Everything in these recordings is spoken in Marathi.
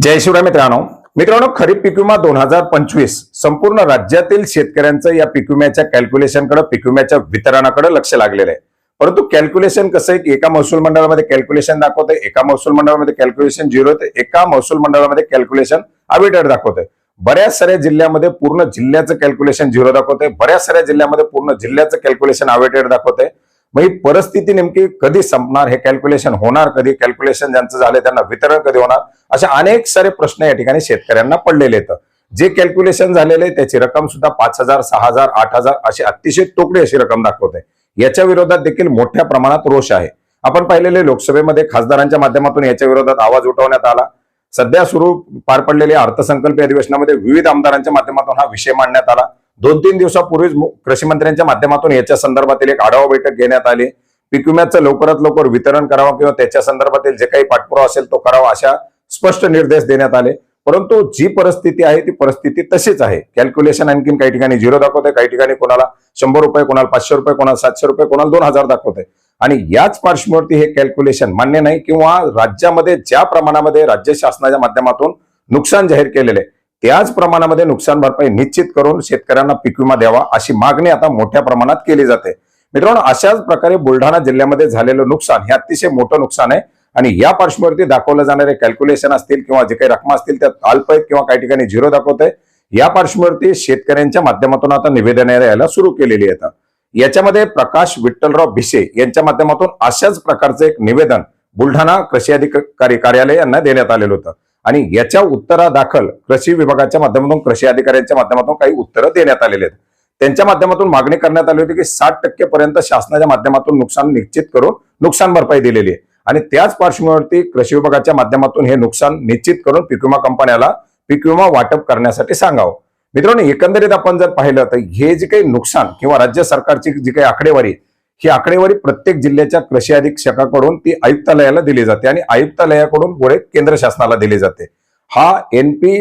जय शिवराय मित्रांनो खरीप पीक विमा 2025 संपूर्ण राज्यातील शेतकऱ्यांचं या पीक विम्याच्या कॅल्क्युलेशनकडे पीक विम्याच्या वितरणाकडे लक्ष लागलेलं आहे। परंतु कॅल्क्युलेशन कसं आहे की एका महसूल मंडळामध्ये कॅल्क्युलेशन दाखवते, एका महसूल मंडळामध्ये कॅल्क्युलेशन 0 होते, एका महसूल मंडळामध्ये कॅल्क्युलेशन अवेटेड दाखवते। बऱ्याच साऱ्या जिल्ह्यामध्ये पूर्ण जिल्ह्याचं कॅल्क्युलेशन 0 दाखवते, बऱ्याच साऱ्या जिल्ह्यामध्ये पूर्ण जिल्ह्याचं कॅल्क्युलेशन अवेटेड दाखवते। मग ही परिस्थिती नेमकी कधी संपणार, हे कॅल्क्युलेशन होणार कधी, कॅल्क्युलेशन ज्यांचं झालंय त्यांना वितरण कधी होणार, अशा अनेक सारे प्रश्न या ठिकाणी शेतकऱ्यांना पडलेले आहेत। जे कॅल्क्युलेशन झालेले त्याची रक्कम सुद्धा 5,000, 6,000, 8,000 अशी अतिशय तोकडी अशी रक्कम दाखवते। याच्या विरोधात देखील मोठ्या प्रमाणात रोष आहे। आपण पाहिलेले लोकसभेमध्ये खासदारांच्या माध्यमातून याच्या विरोधात आवाज उठवण्यात आला। सध्या सुरू पार पडलेल्या अर्थसंकल्पीय अधिवेशनामध्ये विविध आमदारांच्या माध्यमातून हा विषय मांडण्यात आला। 2-3 दिवसापूर्वीच कृषी मंत्र्यांच्या माध्यमातून याच्या संदर्भातील एक आढावा बैठक घेण्यात आली। पीक विम्याचं लवकरात लवकर वितरण करावं किंवा त्याच्या संदर्भातील जे काही पाठपुरावा असेल तो करावा, अशा स्पष्ट निर्देश देण्यात आले। परंतु जी परिस्थिती आहे ती परिस्थिती तशीच आहे। कॅल्क्युलेशन आणखीन काही ठिकाणी 0 दाखवते, काही ठिकाणी कोणाला 100 रुपये, कोणाला 500 रुपये, कोणाला 700 रुपये, कोणाला 2,000 दाखवते। आणि याच पार्श्वभूमीवरती हे कॅल्क्युलेशन मान्य नाही किंवा राज्यामध्ये ज्या प्रमाणामध्ये राज्य शासनाच्या माध्यमातून नुकसान जाहीर केलेले त्याच प्रमाणामध्ये नुकसान भरपाई निश्चित करून शेतकऱ्यांना पीक विमा द्यावा अशी मागणी आता मोठ्या प्रमाणात केली जाते। मित्रांनो, अशाच प्रकारे बुलढाणा जिल्ह्यामध्ये झालेलं नुकसान हे अतिशय मोठं नुकसान आहे आणि या पार्श्वभूमीवरती दाखवले जाणारे कॅल्क्युलेशन असतील किंवा जे काही रक्कम असतील त्यात अल्प आहेत किंवा काही ठिकाणी 0 दाखवते। या पार्श्वभूमीवरती शेतकऱ्यांच्या माध्यमातून आता निवेदन यायला सुरू केलेली आहेत। याच्यामध्ये प्रकाश विठ्ठलराव भिसे यांच्या माध्यमातून अशाच प्रकारचं एक निवेदन बुलढाणा कृषी अधिकारी कार्यालय यांना देण्यात आलेलं होतं आणि याच्या उत्तरादाखल कृषी विभागाच्या माध्यमातून कृषी अधिकाऱ्यांच्या माध्यमातून काही उत्तरं देण्यात आलेले आहेत। त्यांच्या माध्यमातून मागणी करण्यात आली होती की 60% पर्यंत शासनाच्या माध्यमातून नुकसान निश्चित करून नुकसान भरपाई दिलेली आहे आणि त्याच पार्श्वभूमीवरती कृषी विभागाच्या माध्यमातून हे नुकसान निश्चित करून पीक विमा कंपन्याला पीक विमा वाटप करण्यासाठी सांगावं। मित्रांनो, एकंदरीत आपण जर पाहिलं तर हे जे काही नुकसान किंवा राज्य सरकारची जी काही आकडेवारी, ही आकडेवारी प्रत्येक जिल्ह्याच्या कृषी अधीक्षकाकडून ती आयुक्तालयाला दिली जाते आणि आयुक्तालयाकडून पुढे केंद्र शासनाला दिली जाते। हा NP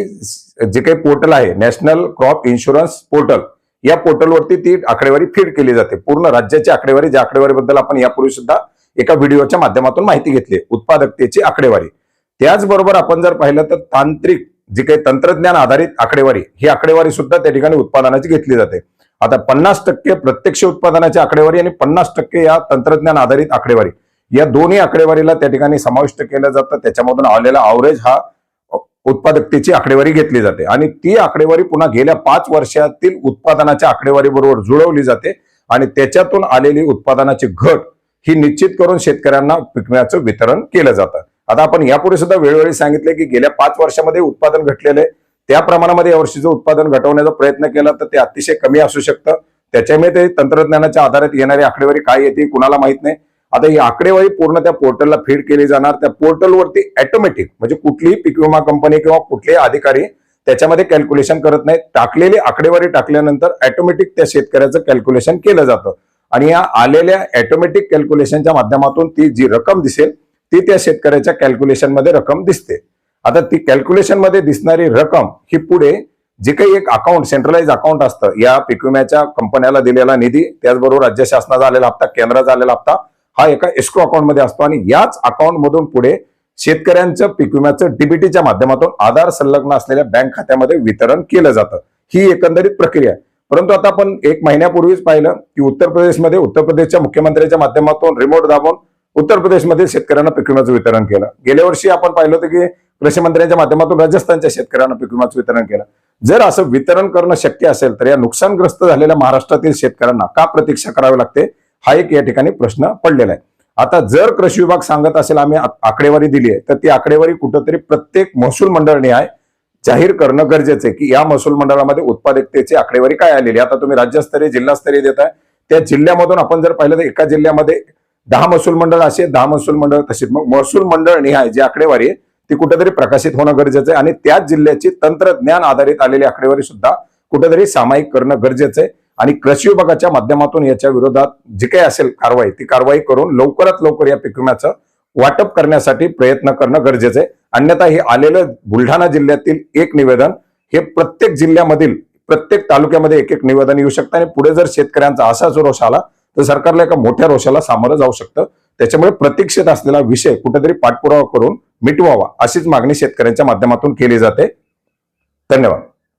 जे काही पोर्टल आहे, नॅशनल क्रॉप इन्शुरन्स पोर्टल, या पोर्टलवरती ती आकडेवारी फीड केली जाते। पूर्ण राज्याची आकडेवारी, ज्या आकडेवारीबद्दल आपण यापूर्वी सुद्धा एका व्हिडिओच्या माध्यमातून माहिती घेतली, उत्पादकतेची आकडेवारी। त्याचबरोबर आपण जर पाहिलं तर तांत्रिक जी काही तंत्रज्ञान आधारित आकडेवारी, ही आकडेवारी सुद्धा त्या ठिकाणी उत्पादनाची घेतली जाते। आता 50% प्रत्यक्ष उत्पादनाची आकडेवारी आणि 50% या तंत्रज्ञान आधारित आकडेवारी, या दोन्ही आकडेवारीला त्या ठिकाणी समाविष्ट केलं जातं। त्याच्यामधून आलेला अवरेज हा उत्पादकतेची आकडेवारी घेतली जाते आणि ती आकडेवारी पुन्हा गेल्या 5 वर्षातील उत्पादनाच्या आकडेवारी बरोबर जुळवली जाते आणि त्याच्यातून आलेली उत्पादनाची घट ही निश्चित करून शेतकऱ्यांना पीक विम्याचं वितरण केलं जातं। आता आपण यापूर्वी सुद्धा वेळोवेळी सांगितले की गेल्या 5 वर्षामध्ये उत्पादन घटलेले, त्या प्रमाणामध्ये यावर्षीचं उत्पादन घटवण्याचा प्रयत्न केला तर ते अतिशय कमी असू शकतं। त्याच्यामुळे ते तंत्रज्ञानाच्या आधारात येणारी आकडेवारी काय येते कुणाला माहित नाही। आता ही आकडेवारी पूर्ण त्या पोर्टलला फीड केली जाणार। त्या पोर्टलवरती ऑटोमॅटिक म्हणजे कुठलीही पीक विमा कंपनी किंवा कुठलेही अधिकारी त्याच्यामध्ये कॅल्क्युलेशन करत नाही, टाकलेली आकडेवारी टाकल्यानंतर ऑटोमॅटिक त्या शेतकऱ्याचं कॅल्क्युलेशन केलं जातं आणि या आलेल्या ऑटोमॅटिक कॅल्क्युलेशनच्या माध्यमातून ती जी रक्कम दिसेल ती त्या शेतकऱ्याच्या कॅल्क्युलेशन मध्ये रक्कम दिसते। आता ती कॅल्क्युलेशन मध्ये दिसणारी रक्कम ही पुढे जे काही एक अकाउंट, सेंट्रलाइज अकाउंट असतं, या पीक विम्याच्या कंपन्याला दिलेला निधी, त्याचबरोबर राज्य शासनाचा आलेला हप्ता, केंद्राचा आलेला हप्ता हा एका एस्क्रो अकाउंट मध्ये असतो आणि याच अकाउंट मधून पुढे शेतकऱ्यांचं पीक विम्याचं डीबीटीच्या माध्यमातून आधार संलग्न असलेल्या बँक खात्यामध्ये वितरण केलं जातं। ही एकंदरीत प्रक्रिया आहे। परंतु आता आपण 1 महिन्यापूर्वीच पाहिलं की उत्तर प्रदेशच्या मुख्यमंत्र्यांच्या माध्यमातून रिमोट दाबून उत्तर प्रदेशमध्ये शेतकऱ्यांना पीक विम्याचं वितरण केलं। गेल्या वर्षी आपण पाहिलं होतं की कृषी मंत्र्यांच्या माध्यमातून राजस्थानच्या शेतकऱ्यांना पीक विम्याचं वितरण केलं। जर असं वितरण करणं शक्य असेल तर या नुकसानग्रस्त झालेल्या महाराष्ट्रातील शेतकऱ्यांना का प्रतीक्षा करावी लागते, हा एक या ठिकाणी प्रश्न पडलेला आहे। आता जर कृषी विभाग सांगत असेल आम्ही आकडेवारी दिली आहे तर ती आकडेवारी कुठंतरी प्रत्येक महसूल मंडळाने जाहीर करणं गरजेचं आहे की या महसूल मंडळामध्ये उत्पादकतेची आकडेवारी काय आलेली। आता तुम्ही राज्यस्तरीय जिल्हास्तरीय देताय, त्या जिल्ह्यामधून आपण जर पाहिलं तर एका जिल्ह्यामध्ये 10 महसूल मंडळ असे, 10 महसूल मंडळ तशीच, मग महसूल मंडळ निहाय जी आकडेवारी आहे ती कुठेतरी प्रकाशित होणं गरजेचं आहे आणि त्याच जिल्ह्याची तंत्रज्ञान आधारित आलेली आकडेवारी सुद्धा कुठेतरी सामायिक करणं गरजेचं आहे आणि कृषी विभागाच्या माध्यमातून याच्या विरोधात जी काही असेल कारवाई, ती कारवाई करून लवकरात लवकर या पीक विम्याचं वाटप करण्यासाठी प्रयत्न करणं गरजेचं आहे। अन्यथा हे आलेलं बुलढाणा जिल्ह्यातील एक निवेदन हे प्रत्येक जिल्ह्यामधील प्रत्येक तालुक्यामध्ये एक निवेदन येऊ शकतं आणि पुढे जर शेतकऱ्यांचा असाच रोष आला तर सरकारला एका मोठ्या रोषाला सामोरं जाऊ शकतं। त्याच्यामुळे प्रतीक्षेत असलेला विषय कुठेतरी पाठपुरावा करून मिटवावा अशीच मागणी शेतकऱ्यांच्या माध्यमातून केली जाते. धन्यवाद.